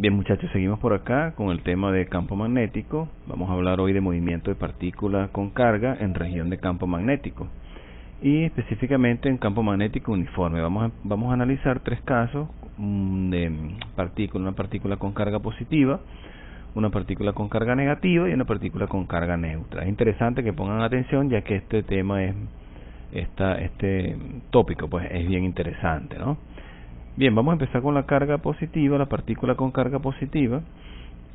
Bien, muchachos, seguimos por acá con el tema de campo magnético. Vamos a hablar hoy de movimiento de partículas con carga en región de campo magnético y específicamente en campo magnético uniforme. Vamos a analizar tres casos de partícula: una partícula con carga positiva, una partícula con carga negativa y una partícula con carga neutra. Es interesante que pongan atención, ya que este tema este tópico pues es bien interesante, ¿no? Bien, vamos a empezar con la carga positiva, la partícula con carga positiva,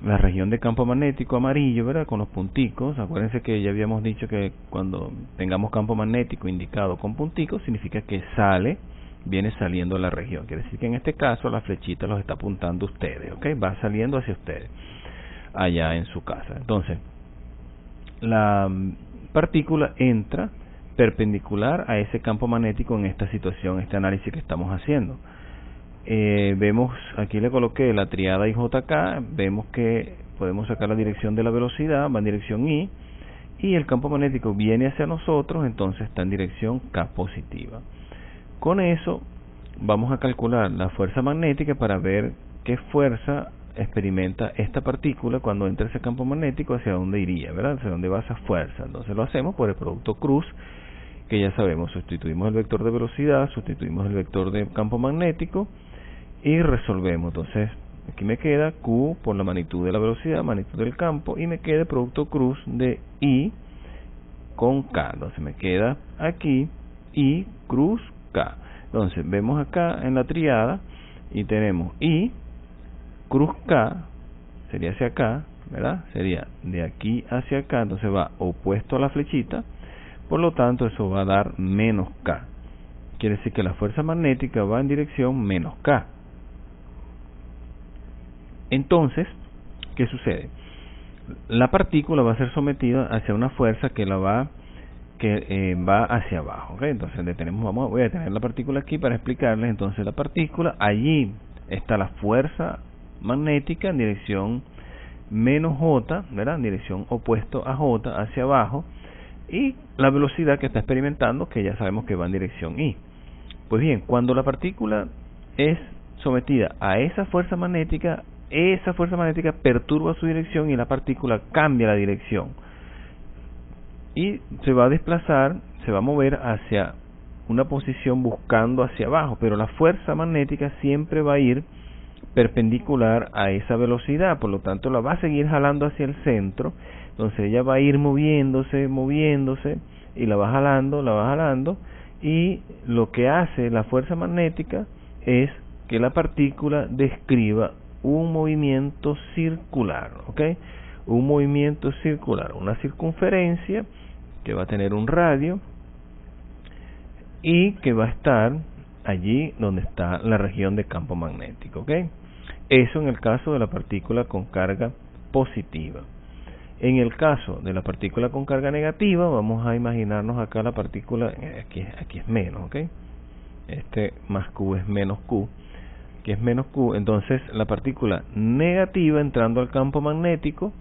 la región de campo magnético amarillo, ¿verdad? Con los punticos. Acuérdense que ya habíamos dicho que cuando tengamos campo magnético indicado con punticos, significa que viene saliendo de la región. Quiere decir que en este caso la flechita los está apuntando a ustedes, ¿ok? Va saliendo hacia ustedes, allá en su casa. Entonces, la partícula entra perpendicular a ese campo magnético en esta situación, este análisis que estamos haciendo. Vemos, aquí le coloqué la triada IJK, vemos que podemos sacar la dirección de la velocidad, va en dirección I, y el campo magnético viene hacia nosotros, entonces está en dirección K positiva. Con eso vamos a calcular la fuerza magnética para ver qué fuerza experimenta esta partícula cuando entra ese campo magnético, hacia dónde iría, ¿verdad? Hacia dónde va esa fuerza. Entonces lo hacemos por el producto cruz, que ya sabemos, sustituimos el vector de velocidad, sustituimos el vector de campo magnético y resolvemos. Entonces aquí me queda Q por la magnitud de la velocidad, magnitud del campo, y me queda el producto cruz de I con K. Entonces me queda aquí I cruz K. Entonces vemos acá en la triada y tenemos I cruz K, sería hacia acá, ¿verdad? Sería de aquí hacia acá, entonces va opuesto a la flechita, por lo tanto eso va a dar menos K. Quiere decir que la fuerza magnética va en dirección menos K. Entonces, ¿qué sucede? La partícula va a ser sometida hacia una fuerza que va hacia abajo, ¿okay? Entonces voy a detener la partícula aquí para explicarles. Entonces la partícula, allí está la fuerza magnética en dirección menos J, ¿verdad? En dirección opuesto a J, hacia abajo, y la velocidad que está experimentando, que ya sabemos que va en dirección I. Pues bien, cuando la partícula es sometida a esa fuerza magnética perturba su dirección y la partícula cambia la dirección y se va a desplazar, se va a mover hacia una posición buscando hacia abajo, pero la fuerza magnética siempre va a ir perpendicular a esa velocidad, por lo tanto la va a seguir jalando hacia el centro. Entonces ella va a ir moviéndose y la va jalando, y lo que hace la fuerza magnética es que la partícula describa un movimiento circular, ¿ok? Un movimiento circular, una circunferencia que va a tener un radio y que va a estar allí donde está la región de campo magnético, ¿ok? Eso en el caso de la partícula con carga positiva. En el caso de la partícula con carga negativa, vamos a imaginarnos acá la partícula, aquí es menos, ¿ok? Este más Q es menos Q, que es menos Q. Entonces la partícula negativa entrando al campo magnético,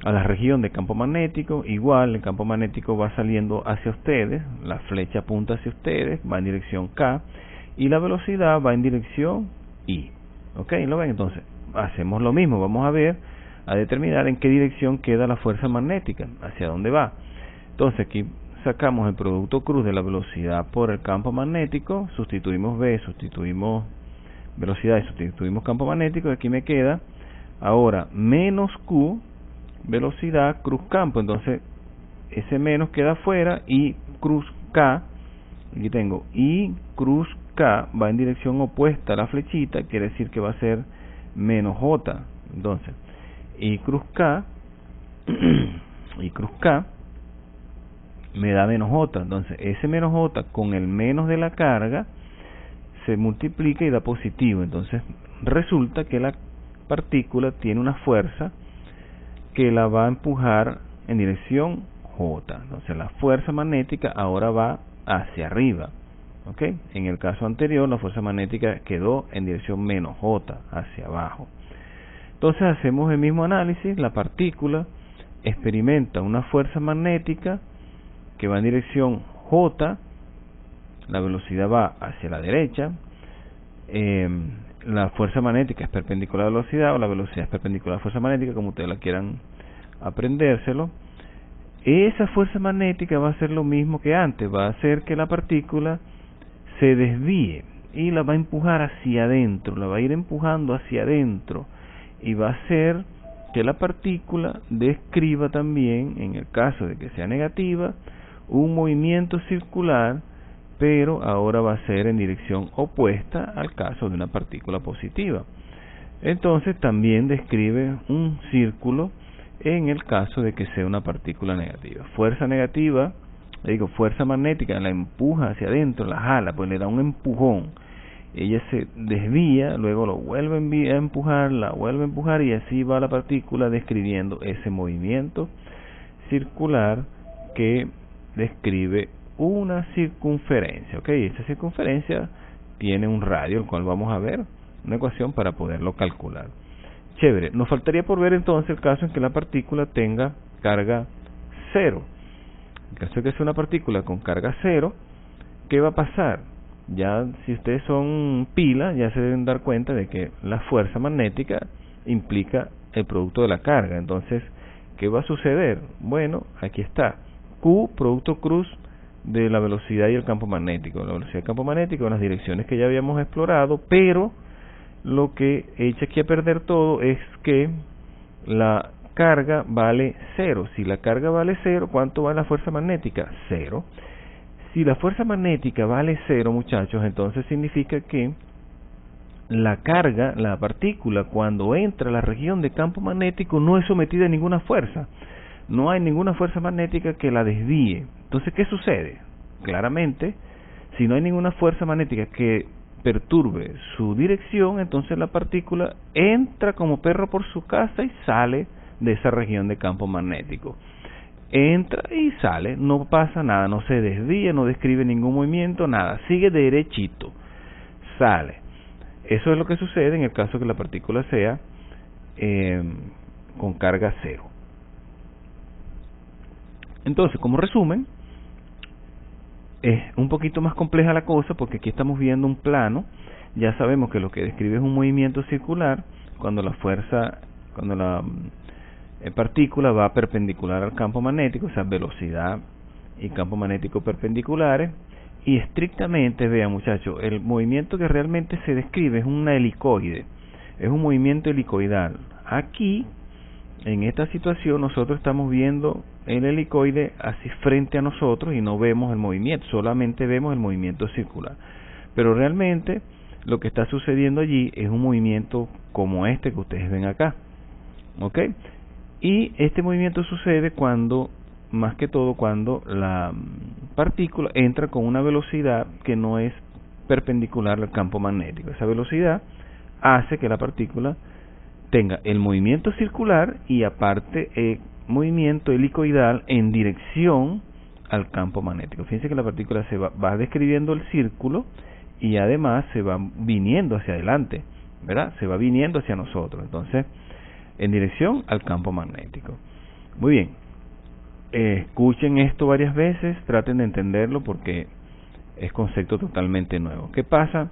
a la región de campo magnético, igual el campo magnético va saliendo hacia ustedes, la flecha apunta hacia ustedes, va en dirección K, y la velocidad va en dirección I. ¿Ok? ¿Lo ven? Entonces hacemos lo mismo, vamos a determinar en qué dirección queda la fuerza magnética, hacia dónde va. Entonces aquí sacamos el producto cruz de la velocidad por el campo magnético, sustituimos V, sustituimos velocidad y sustituimos campo magnético, y aquí me queda ahora menos Q, velocidad cruz campo. Entonces ese menos queda afuera, y cruz K, aquí tengo I cruz K, va en dirección opuesta a la flechita, quiere decir que va a ser menos J. Entonces I cruz K me da menos J. Entonces ese menos J con el menos de la carga se multiplica y da positivo. Entonces resulta que la partícula tiene una fuerza que la va a empujar en dirección J. Entonces la fuerza magnética ahora va hacia arriba, ¿ok? En el caso anterior la fuerza magnética quedó en dirección menos J, hacia abajo. Entonces hacemos el mismo análisis. La partícula experimenta una fuerza magnética que va en dirección J, la velocidad va hacia la derecha, la fuerza magnética es perpendicular a la velocidad, o la velocidad es perpendicular a la fuerza magnética, como ustedes la quieran aprendérselo. Esa fuerza magnética va a hacer lo mismo que antes, va a hacer que la partícula se desvíe y la va a empujar hacia adentro, la va a ir empujando hacia adentro, y va a hacer que la partícula describa también, en el caso de que sea negativa, un movimiento circular, pero ahora va a ser en dirección opuesta al caso de una partícula positiva. Entonces también describe un círculo en el caso de que sea una partícula negativa. Fuerza negativa, fuerza magnética, la empuja hacia adentro, la jala, pues le da un empujón. Ella se desvía, luego lo vuelve a empujar, la vuelve a empujar, y así va la partícula describiendo ese movimiento circular que describe una circunferencia. Esa circunferencia tiene un radio, el cual vamos a ver una ecuación para poderlo calcular. Chévere, nos faltaría por ver entonces el caso en que la partícula tenga carga cero. En caso de que sea una partícula con carga cero, ¿qué va a pasar? Ya si ustedes son pila, ya se deben dar cuenta de que la fuerza magnética implica el producto de la carga. Entonces, ¿qué va a suceder? Bueno, aquí está. Q, producto cruz de la velocidad y el campo magnético. La velocidad y el campo magnético en las direcciones que ya habíamos explorado, pero lo que echa aquí a perder todo es que la carga vale cero. Si la carga vale cero, ¿cuánto vale la fuerza magnética? Cero. Si la fuerza magnética vale cero, muchachos, entonces significa que la carga, la partícula, cuando entra a la región de campo magnético, no es sometida a ninguna fuerza. No hay ninguna fuerza magnética que la desvíe. Entonces, ¿qué sucede? Claramente, si no hay ninguna fuerza magnética que perturbe su dirección, entonces la partícula entra como perro por su casa y sale de esa región de campo magnético. Entra y sale, no pasa nada, no se desvía, no describe ningún movimiento, nada, sigue derechito, sale. Eso es lo que sucede en el caso que la partícula sea con carga cero. Entonces, como resumen, es un poquito más compleja la cosa, porque aquí estamos viendo un plano. Ya sabemos que lo que describe es un movimiento circular cuando la partícula va perpendicular al campo magnético, o sea, velocidad y campo magnético perpendiculares. Y estrictamente, vean muchachos, el movimiento que realmente se describe es una helicoide, es un movimiento helicoidal. Aquí, en esta situación, nosotros estamos viendo el helicoide así frente a nosotros y no vemos el movimiento, solamente vemos el movimiento circular. Pero realmente lo que está sucediendo allí es un movimiento como este que ustedes ven acá. ¿Ok? Y este movimiento sucede cuando, más que todo, cuando la partícula entra con una velocidad que no es perpendicular al campo magnético. Esa velocidad hace que la partícula tenga el movimiento circular y aparte movimiento helicoidal en dirección al campo magnético. Fíjense que la partícula se va describiendo el círculo y además se va viniendo hacia adelante, ¿verdad? Se va viniendo hacia nosotros, entonces en dirección al campo magnético. Muy bien, escuchen esto varias veces, traten de entenderlo porque es concepto totalmente nuevo. ¿Qué pasa?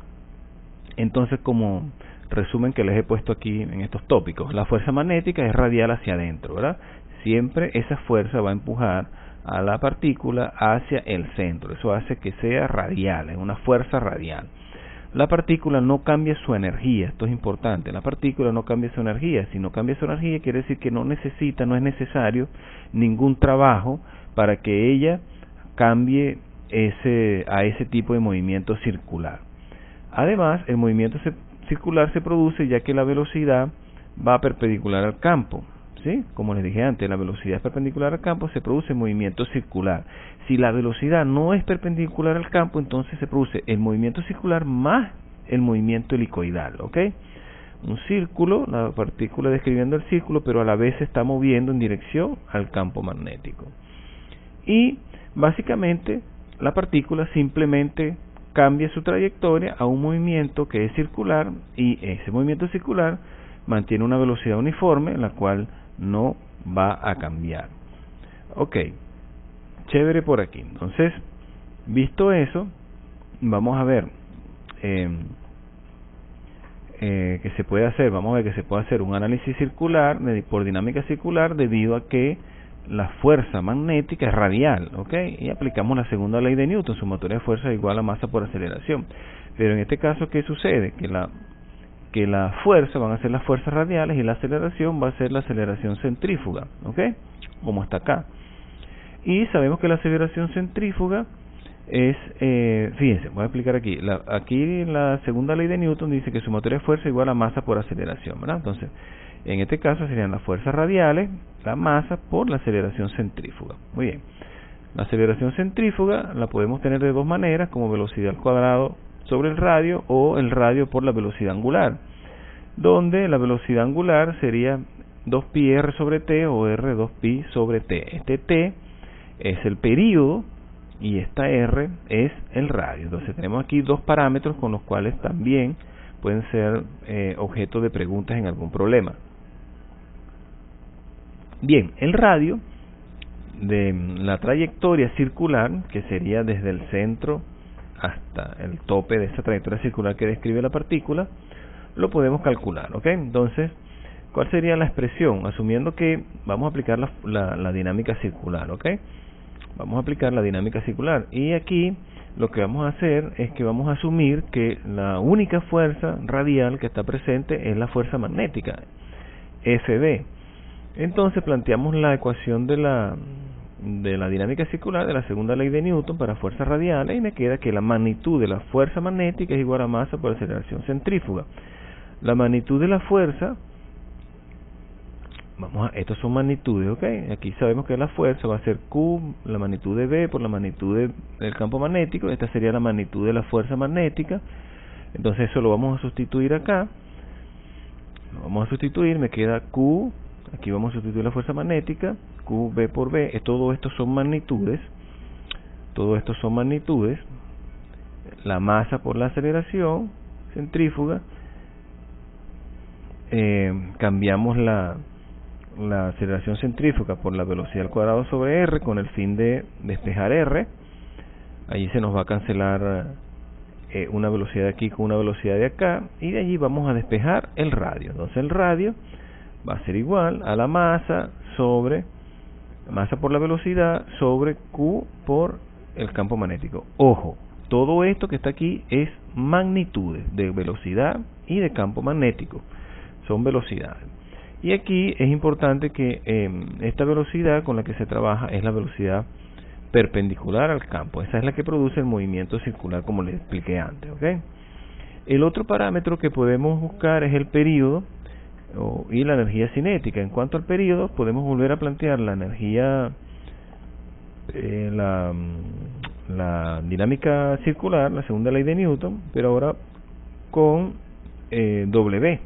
Entonces, como resumen que les he puesto aquí en estos tópicos, la fuerza magnética es radial hacia adentro, ¿verdad? Siempre esa fuerza va a empujar a la partícula hacia el centro, eso hace que sea radial, es una fuerza radial. La partícula no cambia su energía, esto es importante, la partícula no cambia su energía. Si no cambia su energía quiere decir que no es necesario ningún trabajo para que ella cambie a ese tipo de movimiento circular. Además, el movimiento circular se produce ya que la velocidad va perpendicular al campo, ¿sí? Como les dije antes, la velocidad es perpendicular al campo, se produce movimiento circular. Si la velocidad no es perpendicular al campo, entonces se produce el movimiento circular más el movimiento helicoidal, ¿ok? Un círculo, la partícula describiendo el círculo, pero a la vez se está moviendo en dirección al campo magnético. Y básicamente la partícula simplemente cambia su trayectoria a un movimiento que es circular, y ese movimiento circular mantiene una velocidad uniforme, la cual no va a cambiar. Ok, chévere por aquí. Entonces, visto eso, vamos a ver que se puede hacer, vamos a ver que se puede hacer un análisis circular por dinámica circular debido a que la fuerza magnética es radial, ¿ok? Y aplicamos la segunda ley de Newton, sumatoria de fuerza igual a masa por aceleración. Pero en este caso, ¿qué sucede? Que la fuerza van a ser las fuerzas radiales y la aceleración va a ser la aceleración centrífuga, ¿ok? Como está acá. Y sabemos que la aceleración centrífuga es, fíjense, voy a explicar aquí. Aquí la segunda ley de Newton dice que sumatoria de fuerza igual a masa por aceleración, ¿verdad? Entonces, en este caso serían las fuerzas radiales, la masa por la aceleración centrífuga. Muy bien. La aceleración centrífuga la podemos tener de dos maneras, como velocidad al cuadrado sobre el radio o el radio por la velocidad angular, donde la velocidad angular sería 2pi r sobre t o r 2pi sobre t. Este t es el período y esta r es el radio. Entonces tenemos aquí dos parámetros con los cuales también pueden ser objeto de preguntas en algún problema. Bien, el radio de la trayectoria circular, que sería desde el centro hasta el tope de esa trayectoria circular que describe la partícula, lo podemos calcular, ¿ok? Entonces, ¿cuál sería la expresión? Asumiendo que vamos a aplicar la dinámica circular, ¿ok? Vamos a aplicar la dinámica circular. Y aquí lo que vamos a hacer es que vamos a asumir que la única fuerza radial que está presente es la fuerza magnética, Fb. Entonces planteamos la ecuación de la dinámica circular de la segunda ley de Newton para fuerzas radiales y me queda que la magnitud de la fuerza magnética es igual a masa por aceleración centrífuga. La magnitud de la fuerza, estos son magnitudes, ¿ok? Aquí sabemos que la fuerza va a ser Q, la magnitud de B por la magnitud del campo magnético. Esta sería la magnitud de la fuerza magnética. Entonces eso lo vamos a sustituir acá. Lo vamos a sustituir, me queda Q. Aquí vamos a sustituir la fuerza magnética, QB por B, todo esto son magnitudes, la masa por la aceleración centrífuga, cambiamos la aceleración centrífuga por la velocidad al cuadrado sobre R con el fin de despejar R, allí se nos va a cancelar una velocidad de aquí con una velocidad de acá, y de allí vamos a despejar el radio. Entonces el radio va a ser igual a la masa sobre masa por la velocidad sobre Q por el campo magnético. Ojo, todo esto que está aquí es magnitudes de velocidad y de campo magnético, son velocidades. Y aquí es importante que esta velocidad con la que se trabaja es la velocidad perpendicular al campo. Esa es la que produce el movimiento circular, como les expliqué antes, ¿ok? El otro parámetro que podemos buscar es el período y la energía cinética. En cuanto al período, podemos volver a plantear la energía, la dinámica circular, la segunda ley de Newton, pero ahora con W.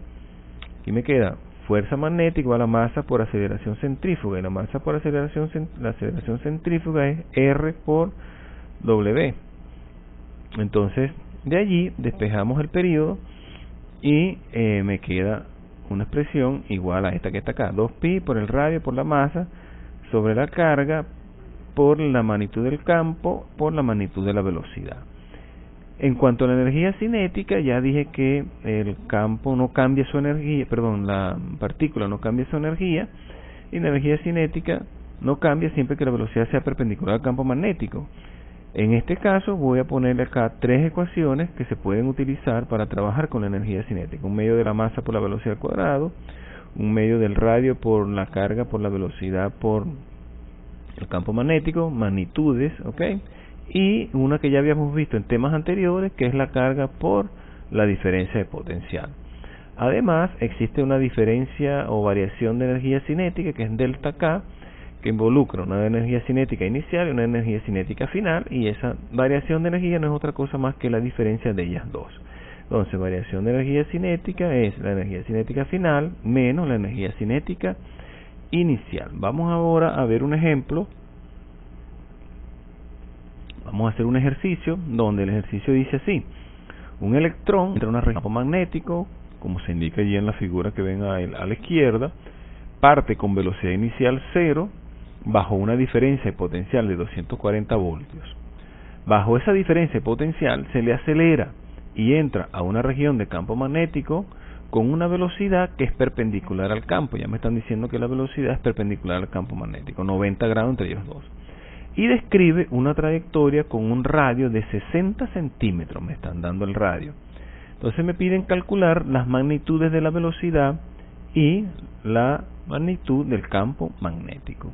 Aquí me queda fuerza magnética igual a masa por aceleración centrífuga, y la masa por aceleración, la aceleración centrífuga es R por W. Entonces, de allí despejamos el período y me queda una expresión igual a esta que está acá, 2pi por el radio por la masa sobre la carga por la magnitud del campo por la magnitud de la velocidad. En cuanto a la energía cinética, ya dije que el campo no cambia su energía, perdón, la partícula no cambia su energía, y la energía cinética no cambia siempre que la velocidad sea perpendicular al campo magnético. En este caso voy a ponerle acá tres ecuaciones que se pueden utilizar para trabajar con la energía cinética. Un medio de la masa por la velocidad al cuadrado, un medio del radio por la carga por la velocidad por el campo magnético, magnitudes, ¿ok? Y una que ya habíamos visto en temas anteriores, que es la carga por la diferencia de potencial. Además, existe una diferencia o variación de energía cinética, que es delta K, que involucra una energía cinética inicial y una energía cinética final, y esa variación de energía no es otra cosa más que la diferencia de ellas dos. Entonces, variación de energía cinética es la energía cinética final menos la energía cinética inicial. Vamos ahora a ver un ejemplo. Vamos a hacer un ejercicio donde el ejercicio dice así: un electrón entra en una región de campo magnético, como se indica allí en la figura que ven a la izquierda, parte con velocidad inicial 0 bajo una diferencia de potencial de 240 voltios. Bajo esa diferencia de potencial se le acelera y entra a una región de campo magnético con una velocidad que es perpendicular al campo. Ya me están diciendo que la velocidad es perpendicular al campo magnético, 90 grados entre ellos dos. Y describe una trayectoria con un radio de 60 centímetros, me están dando el radio. Entonces me piden calcular las magnitudes de la velocidad y la magnitud del campo magnético.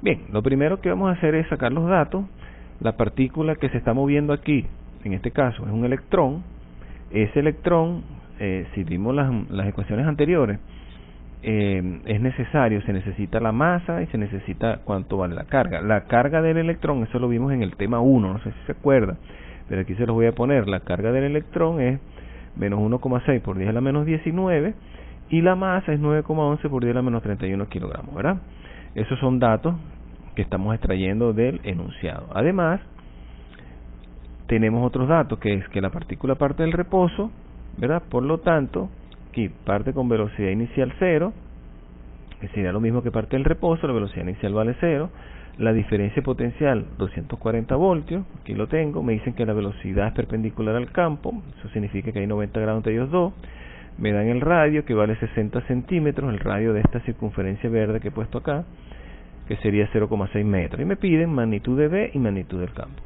Bien, lo primero que vamos a hacer es sacar los datos. La partícula que se está moviendo aquí, en este caso, es un electrón. Ese electrón, si vimos las ecuaciones anteriores, es necesario, se necesita la masa y se necesita cuánto vale la carga. La carga del electrón, eso lo vimos en el tema 1, no sé si se acuerda, pero aquí se los voy a poner. La carga del electrón es menos 1,6 por 10 a la menos 19 y la masa es 9,11 por 10 a la menos 31 kilogramos, ¿verdad? Esos son datos que estamos extrayendo del enunciado. Además, tenemos otros datos, que es que la partícula parte del reposo, ¿verdad? Por lo tanto, aquí parte con velocidad inicial 0, que sería lo mismo que parte del reposo, la velocidad inicial vale 0, la diferencia potencial 240 voltios, aquí lo tengo, me dicen que la velocidad es perpendicular al campo, eso significa que hay 90 grados entre ellos dos, me dan el radio que vale 60 centímetros, el radio de esta circunferencia verde que he puesto acá, que sería 0,6 metros, y me piden magnitud de B y magnitud del campo.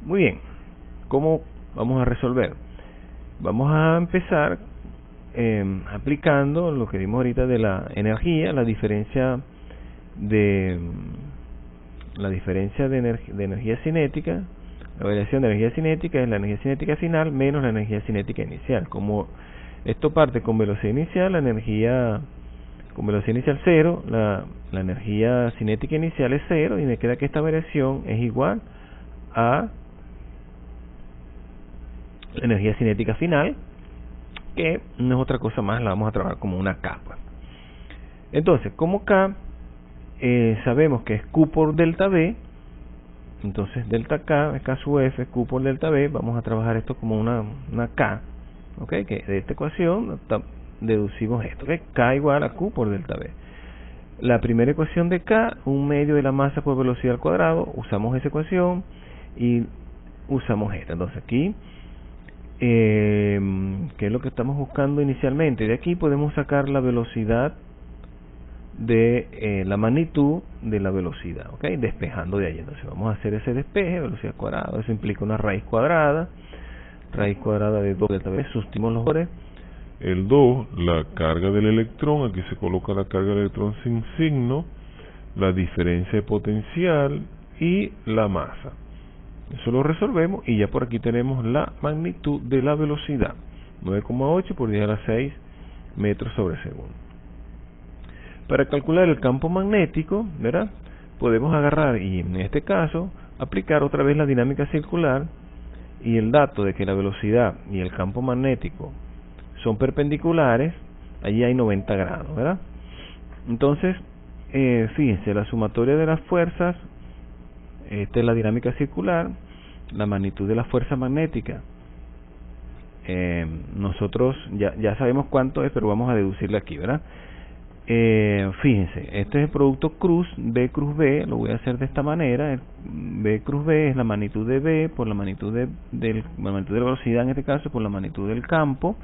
Muy bien, ¿cómo vamos a resolver? Vamos a empezar aplicando lo que vimos ahorita de la energía, la diferencia de energía cinética. La variación de energía cinética es la energía cinética final menos la energía cinética inicial. Como esto parte con velocidad inicial, con velocidad inicial 0, la energía cinética inicial es 0, y me queda que esta variación es igual a la energía cinética final, que no es otra cosa más, la vamos a trabajar como una K. Entonces, como K sabemos que es Q por delta B, entonces delta K es K sub F, Q por delta B, vamos a trabajar esto como una K, ¿ok? Que de esta ecuación deducimos esto, ¿ok? K igual a Q por delta B. La primera ecuación de K, 1/2 de la masa por velocidad al cuadrado, usamos esa ecuación y usamos esta. Entonces aquí, ¿qué es lo que estamos buscando inicialmente? De aquí podemos sacar la velocidad de la magnitud de la velocidad, ¿ok? Despejando de ahí. Entonces vamos a hacer ese despeje, velocidad cuadrada, eso implica una raíz cuadrada de 2 delta B, sustituimos los valores. El 2, la carga del electrón, aquí se coloca la carga del electrón sin signo, la diferencia de potencial y la masa. Eso lo resolvemos y ya por aquí tenemos la magnitud de la velocidad, 9,8 por 10 a la 6 metros sobre segundo. Para calcular el campo magnético, ¿verdad? Podemos agarrar y en este caso aplicar otra vez la dinámica circular, y el dato de que la velocidad y el campo magnético son perpendiculares, allí hay 90 grados, ¿verdad? Entonces, fíjense, la sumatoria de las fuerzas, esta es la dinámica circular, la magnitud de la fuerza magnética, nosotros ya sabemos cuánto es, pero vamos a deducirle aquí, ¿verdad? Fíjense, este es el producto cruz, B cruz B, lo voy a hacer de esta manera. B cruz B es la magnitud de B por la magnitud de la velocidad, en este caso por la magnitud del campo,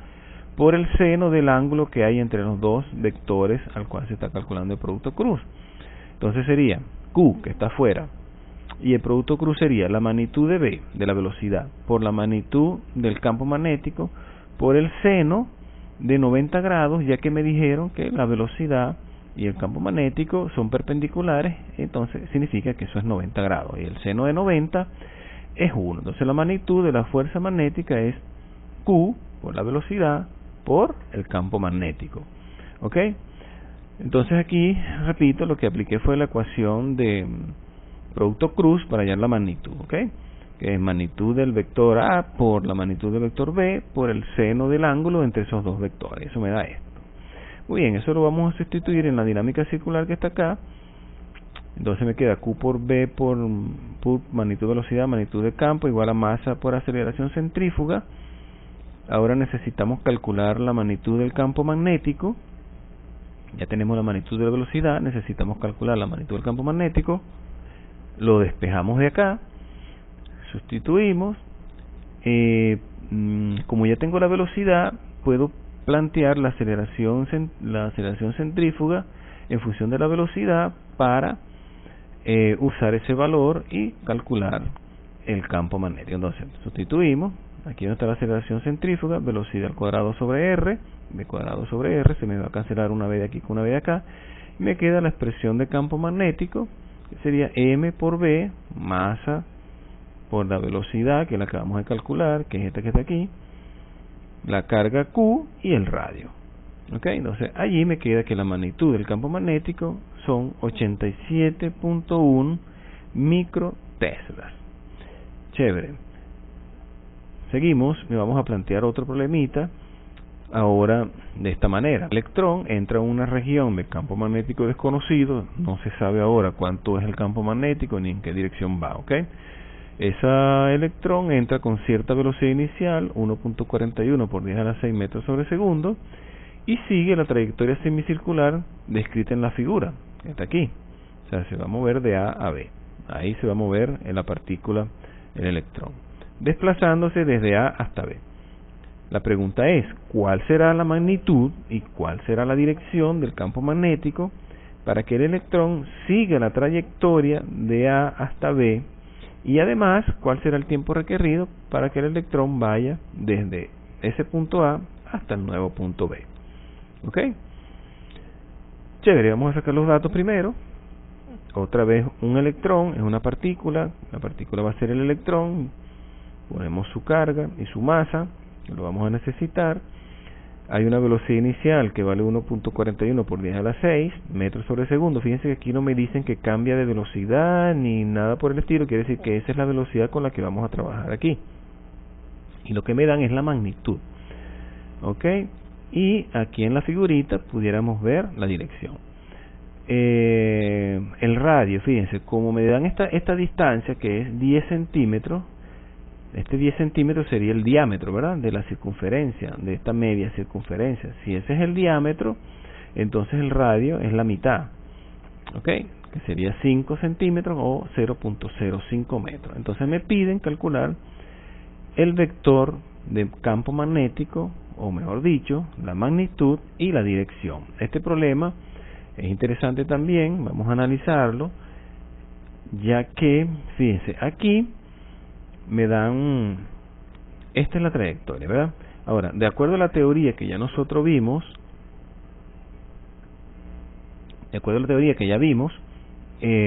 por el seno del ángulo que hay entre los dos vectores al cual se está calculando el producto cruz. Entonces sería Q, que está afuera, y el producto cruz sería la magnitud de B, de la velocidad, por la magnitud del campo magnético, por el seno de 90 grados, ya que me dijeron que la velocidad y el campo magnético son perpendiculares, entonces significa que eso es 90 grados, y el seno de 90 es 1. Entonces la magnitud de la fuerza magnética es Q por la velocidad por el campo magnético, ¿ok? Entonces aquí, repito, lo que apliqué fue la ecuación de producto cruz para hallar la magnitud, ¿ok? Que es magnitud del vector A por la magnitud del vector B por el seno del ángulo entre esos dos vectores. Eso me da esto. Muy bien, eso lo vamos a sustituir en la dinámica circular que está acá. Entonces me queda Q por B por magnitud de velocidad, magnitud de campo, igual a masa por aceleración centrífuga. Ahora necesitamos calcular la magnitud del campo magnético. Ya tenemos la magnitud de la velocidad, necesitamos calcular la magnitud del campo magnético. Lo despejamos de acá. Sustituimos, Como ya tengo la velocidad, puedo plantear la aceleración centrífuga en función de la velocidad para usar ese valor y calcular el campo magnético. Entonces, sustituimos, aquí donde está la aceleración centrífuga, velocidad al cuadrado sobre R, v cuadrado sobre R, se me va a cancelar una v de aquí con una v de acá, y me queda la expresión de campo magnético, que sería m por v, masa por la velocidad, que la acabamos de calcular, que es esta que está aquí, la carga Q y el radio. ¿Ok? Entonces, allí me queda que la magnitud del campo magnético son 87.1 microteslas. Chévere. Seguimos, y vamos a plantear otro problemita, ahora de esta manera. El electrón entra en una región de campo magnético desconocido, no se sabe ahora cuánto es el campo magnético ni en qué dirección va, ¿ok? Ese electrón entra con cierta velocidad inicial, 1.41 por 10 a la 6 metros sobre segundo, y sigue la trayectoria semicircular descrita en la figura, que está aquí. O sea, se va a mover de A a B. Ahí se va a mover en la partícula el electrón, desplazándose desde A hasta B. La pregunta es, ¿cuál será la magnitud y cuál será la dirección del campo magnético para que el electrón siga la trayectoria de A hasta B? Y además, ¿cuál será el tiempo requerido para que el electrón vaya desde ese punto A hasta el nuevo punto B? ¿Ok? Chévere, vamos a sacar los datos primero. Otra vez, un electrón es una partícula, la partícula va a ser el electrón, ponemos su carga y su masa, que lo vamos a necesitar. Hay una velocidad inicial que vale 1.41 por 10 a la 6 metros sobre segundo. Fíjense que aquí no me dicen que cambia de velocidad ni nada por el estilo, quiere decir que esa es la velocidad con la que vamos a trabajar aquí. Y lo que me dan es la magnitud. ¿Ok? Y aquí en la figurita pudiéramos ver la dirección. El radio, fíjense, como me dan esta distancia que es 10 centímetros, este 10 centímetros sería el diámetro, ¿verdad?, de la circunferencia, de esta media circunferencia. Si ese es el diámetro, entonces el radio es la mitad, ¿ok?, que sería 5 centímetros o 0.05 metros. Entonces me piden calcular el vector de campo magnético, o mejor dicho, la magnitud y la dirección. Este problema es interesante también, vamos a analizarlo, ya que, fíjense, aquí me dan, esta es la trayectoria, ¿verdad? Ahora, de acuerdo a la teoría que ya nosotros vimos,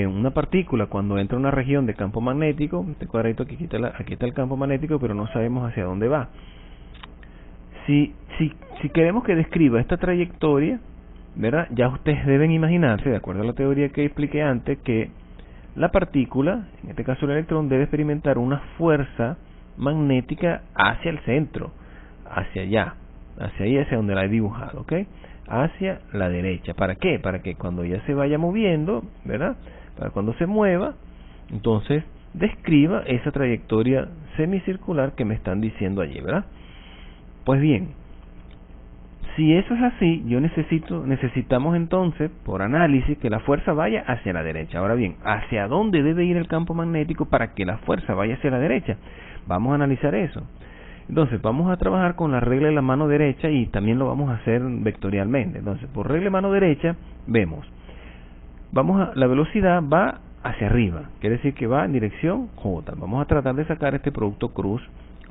una partícula cuando entra a una región de campo magnético, este cuadradito aquí está el campo magnético, pero no sabemos hacia dónde va. Si queremos que describa esta trayectoria, ¿verdad?, ya ustedes deben imaginarse, de acuerdo a la teoría que expliqué antes, que la partícula, en este caso el electrón, debe experimentar una fuerza magnética hacia el centro, hacia allá, hacia donde la he dibujado, ¿ok?, hacia la derecha. ¿Para qué? Para que cuando ella se vaya moviendo, ¿verdad?, para cuando se mueva, entonces describa esa trayectoria semicircular que me están diciendo allí, ¿verdad? Pues bien, si eso es así, necesitamos entonces, por análisis, que la fuerza vaya hacia la derecha. Ahora bien, ¿hacia dónde debe ir el campo magnético para que la fuerza vaya hacia la derecha? Vamos a analizar eso. Entonces, vamos a trabajar con la regla de la mano derecha y también lo vamos a hacer vectorialmente. Entonces, por regla de mano derecha, vemos, la velocidad va hacia arriba, quiere decir que va en dirección J. Vamos a tratar de sacar este producto cruz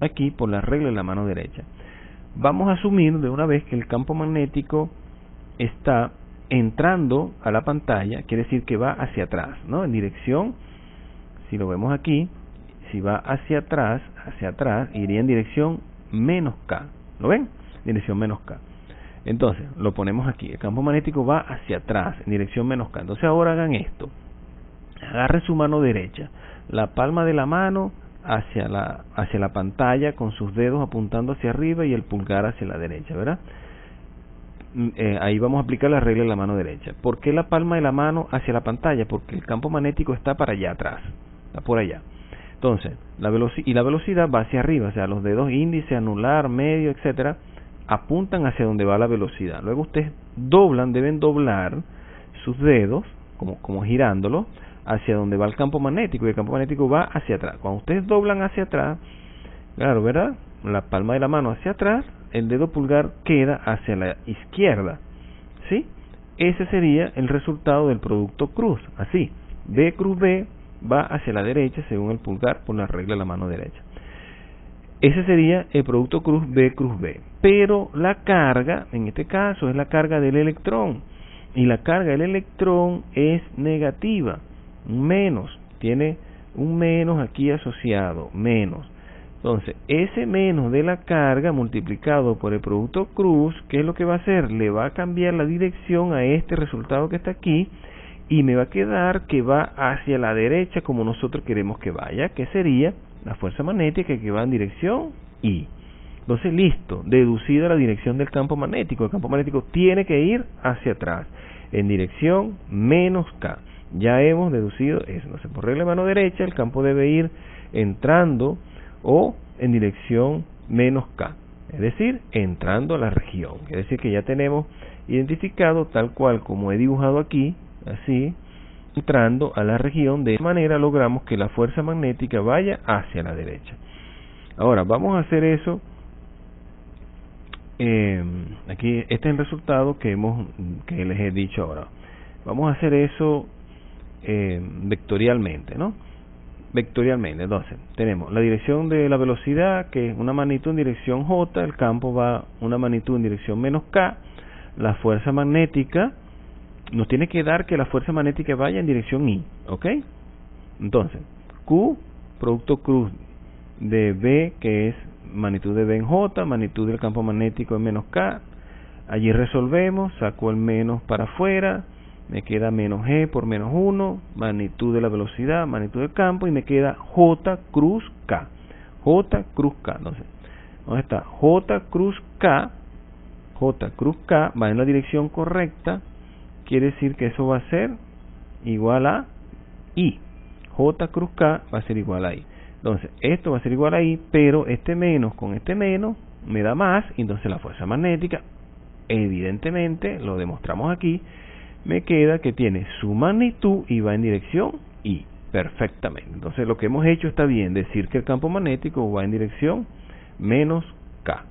aquí por la regla de la mano derecha. Vamos a asumir de una vez que el campo magnético está entrando a la pantalla, quiere decir que va hacia atrás, ¿no?, en dirección, si lo vemos aquí, si va hacia atrás, iría en dirección menos K, ¿lo ven?, dirección menos K. Entonces, lo ponemos aquí, el campo magnético va hacia atrás, en dirección menos K. Entonces ahora hagan esto, agarren su mano derecha, la palma de la mano hacia la pantalla con sus dedos apuntando hacia arriba y el pulgar hacia la derecha, ¿verdad? Ahí vamos a aplicar la regla de la mano derecha. ¿Por qué la palma de la mano hacia la pantalla? Porque el campo magnético está para allá atrás, está por allá. Entonces, la velocidad va hacia arriba, o sea, los dedos índice, anular, medio, etcétera, apuntan hacia donde va la velocidad. Luego ustedes deben doblar sus dedos, como girándolos, hacia donde va el campo magnético, y el campo magnético va hacia atrás. Cuando ustedes doblan hacia atrás, claro, ¿verdad?, la palma de la mano hacia atrás, el dedo pulgar queda hacia la izquierda, ¿sí? Ese sería el resultado del producto cruz, así, B cruz B va hacia la derecha según el pulgar por la regla de la mano derecha. Ese sería el producto cruz B, pero la carga, en este caso, es la carga del electrón, y la carga del electrón es negativa, un menos, tiene un menos aquí asociado, menos. Entonces, ese menos de la carga multiplicado por el producto cruz, ¿qué es lo que va a hacer? Le va a cambiar la dirección a este resultado que está aquí, y me va a quedar que va hacia la derecha como nosotros queremos que vaya, que sería la fuerza magnética que va en dirección Y. Entonces, listo, deducida la dirección del campo magnético. El campo magnético tiene que ir hacia atrás, en dirección menos K. Ya hemos deducido eso. Entonces, por regla de mano derecha, el campo debe ir entrando o en dirección menos K. Es decir, entrando a la región. Es decir, que ya tenemos identificado tal cual como he dibujado aquí, así, entrando a la región. De esa manera logramos que la fuerza magnética vaya hacia la derecha. Ahora, vamos a hacer eso. Aquí este es el resultado que les he dicho ahora. Vamos a hacer eso vectorialmente, ¿no? Vectorialmente, entonces, tenemos la dirección de la velocidad, que es una magnitud en dirección J, el campo va una magnitud en dirección menos K, la fuerza magnética nos tiene que dar que la fuerza magnética vaya en dirección Y, ¿ok? Entonces, Q, producto cruz de B, que es magnitud de B en J, magnitud del campo magnético en menos K, allí resolvemos, saco el menos para afuera, me queda menos G por menos 1, magnitud de la velocidad, magnitud del campo, y me queda J cruz K, J cruz K. Entonces, ¿dónde está? J cruz K va en la dirección correcta, quiere decir que eso va a ser igual a I. J cruz K va a ser igual a I. Entonces, esto va a ser igual a I, pero este menos con este menos me da más, y entonces la fuerza magnética, evidentemente, lo demostramos aquí, me queda que tiene su magnitud y va en dirección Y, perfectamente. Entonces, lo que hemos hecho está bien, decir que el campo magnético va en dirección menos K.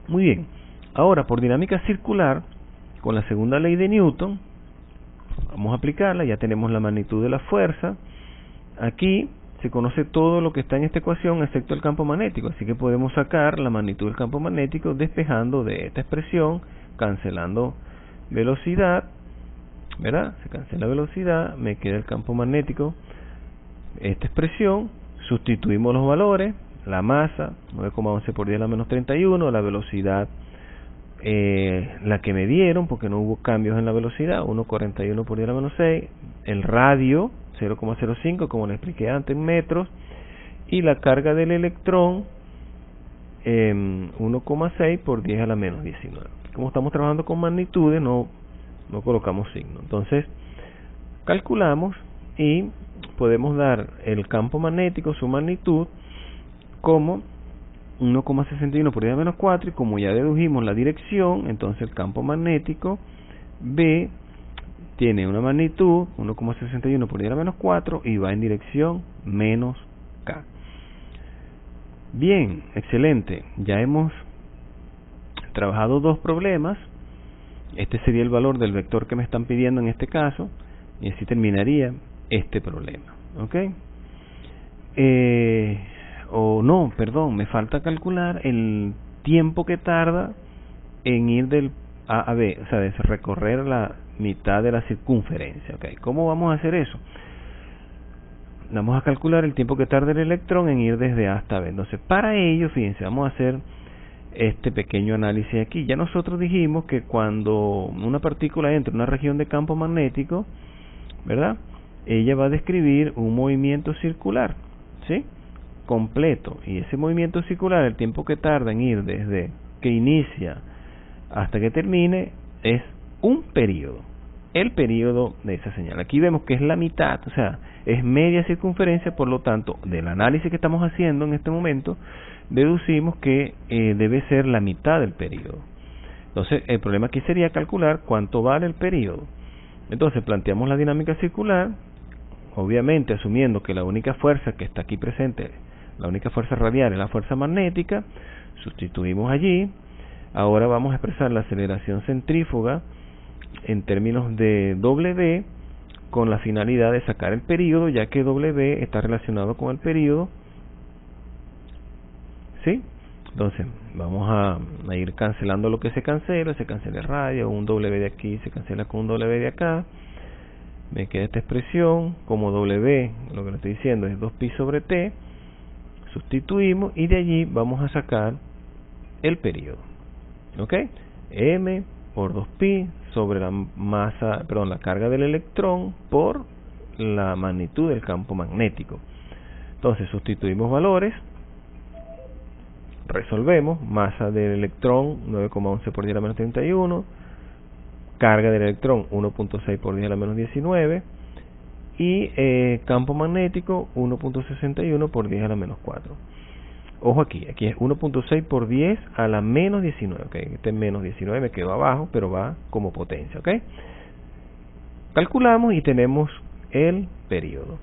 Muy bien. Ahora, por dinámica circular, con la segunda ley de Newton, vamos a aplicarla, ya tenemos la magnitud de la fuerza. Aquí se conoce todo lo que está en esta ecuación excepto el campo magnético, así que podemos sacar la magnitud del campo magnético despejando de esta expresión, cancelando velocidad, ¿verdad? Se cancela velocidad, me queda el campo magnético, esta expresión, sustituimos los valores, la masa, 9,11 por 10 a la menos 31, la velocidad, la que me dieron, porque no hubo cambios en la velocidad, 1,41 por 10 a la menos 6, el radio, 0,05, como les expliqué antes, en metros, y la carga del electrón, 1,6 por 10 a la menos 19. Como estamos trabajando con magnitudes, no colocamos signo. Entonces, calculamos y podemos dar el campo magnético, su magnitud, como 1,61 por 10 a la menos 4, y como ya dedujimos la dirección, entonces el campo magnético B tiene una magnitud 1,61 por 10 a la menos 4 y va en dirección menos K. Bien, excelente. Ya hemos trabajado dos problemas. Este sería el valor del vector que me están pidiendo en este caso, y así terminaría este problema. ¿Ok? Me falta calcular el tiempo que tarda en ir del A a B, o sea, de recorrer la mitad de la circunferencia. ¿Okay? ¿Cómo vamos a hacer eso? Vamos a calcular el tiempo que tarda el electrón en ir desde A hasta B. Entonces, para ello, fíjense, vamos a hacer este pequeño análisis aquí. Ya nosotros dijimos que cuando una partícula entra en una región de campo magnético, ¿verdad? Ella va a describir un movimiento circular, ¿sí? Completo. Y ese movimiento circular, el tiempo que tarda en ir desde que inicia hasta que termine, es un periodo. El periodo de esa señal. Aquí vemos que es la mitad, o sea, es media circunferencia, por lo tanto, del análisis que estamos haciendo en este momento, deducimos que debe ser la mitad del periodo. Entonces, el problema aquí sería calcular cuánto vale el periodo. Entonces, planteamos la dinámica circular, obviamente asumiendo que la única fuerza que está aquí presente, la única fuerza radial es la fuerza magnética, sustituimos allí. Ahora vamos a expresar la aceleración centrífuga en términos de W con la finalidad de sacar el período, ya que W está relacionado con el período. ¿Sí? Entonces, vamos a ir cancelando lo que se cancela el radio, un W de aquí se cancela con un W de acá. Me queda esta expresión, como W, lo que le estoy diciendo es 2pi sobre T, sustituimos y de allí vamos a sacar el período. ¿Ok? M por 2pi sobre la masa, perdón, la carga del electrón por la magnitud del campo magnético. Entonces sustituimos valores, resolvemos, masa del electrón 9,11 por 10 a la menos 31, carga del electrón 1.6 por 10 a la menos 19 y campo magnético 1.61 por 10 a la menos 4. Ojo aquí es 1.6 por 10 a la menos 19, ¿ok? Este menos 19 me quedó abajo, pero va como potencia, ¿ok? Calculamos y tenemos el período.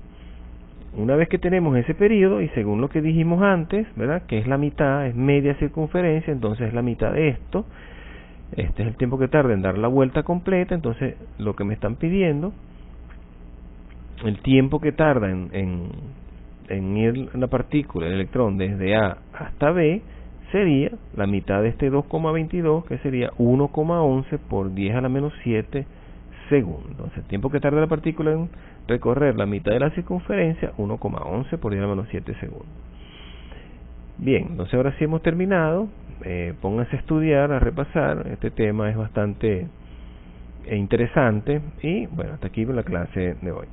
Una vez que tenemos ese período, y según lo que dijimos antes, ¿verdad? Que es la mitad, es media circunferencia, entonces es la mitad de esto. Este es el tiempo que tarda en dar la vuelta completa, entonces lo que me están pidiendo, el tiempo que tarda en ir la partícula, el electrón, desde A hasta B, sería la mitad de este 2,22, que sería 1,11 por 10 a la menos 7 segundos. Entonces, el tiempo que tarda la partícula en recorrer la mitad de la circunferencia, 1,11 por 10 a la menos 7 segundos. Bien, entonces ahora sí hemos terminado. Pónganse a estudiar, a repasar. Este tema es bastante interesante. Y bueno, hasta aquí la clase de hoy.